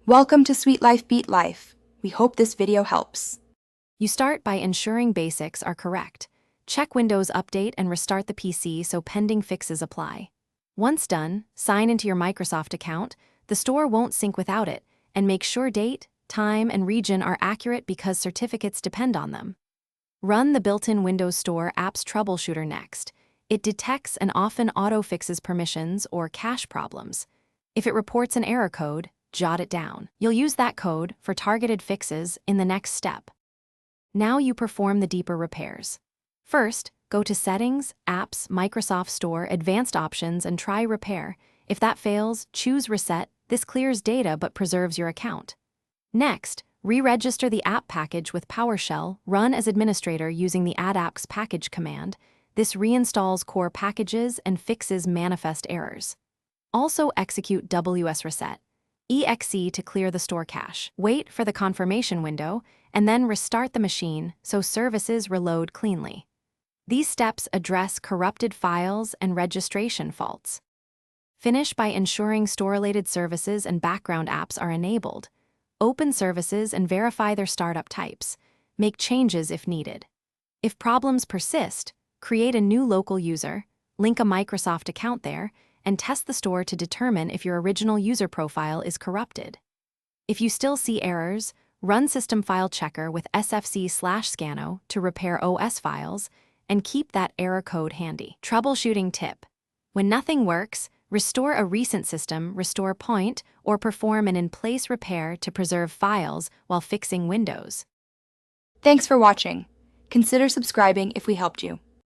Welcome to Sweet Life Beat Life. We hope this video helps. You start by ensuring basics are correct. Check Windows Update and restart the PC so pending fixes apply. Once done, sign into your Microsoft account. The store won't sync without it, and make sure date, time, and region are accurate because certificates depend on them. Run the built-in Windows Store Apps Troubleshooter next. It detects and often auto-fixes permissions or cache problems. If it reports an error code, jot it down. You'll use that code for targeted fixes in the next step. Now you perform the deeper repairs. First, go to Settings, Apps, Microsoft Store, Advanced Options, and try Repair. If that fails, choose Reset. This clears data but preserves your account. Next, re-register the app package with PowerShell. Run as administrator using the Add Apps Package command. This reinstalls core packages and fixes manifest errors. Also execute WS Reset. EXE to clear the store cache. Wait for the confirmation window, and then restart the machine so services reload cleanly. These steps address corrupted files and registration faults. Finish by ensuring store-related services and background apps are enabled. Open services and verify their startup types. Make changes if needed. If problems persist, create a new local user, link a Microsoft account there, and test the store to determine if your original user profile is corrupted. If you still see errors, run System File Checker with sfc/scano to repair OS files and keep that error code handy. Troubleshooting tip: when nothing works, restore a recent system, restore point, or perform an in-place repair to preserve files while fixing Windows. Thanks for watching. Consider subscribing if we helped you.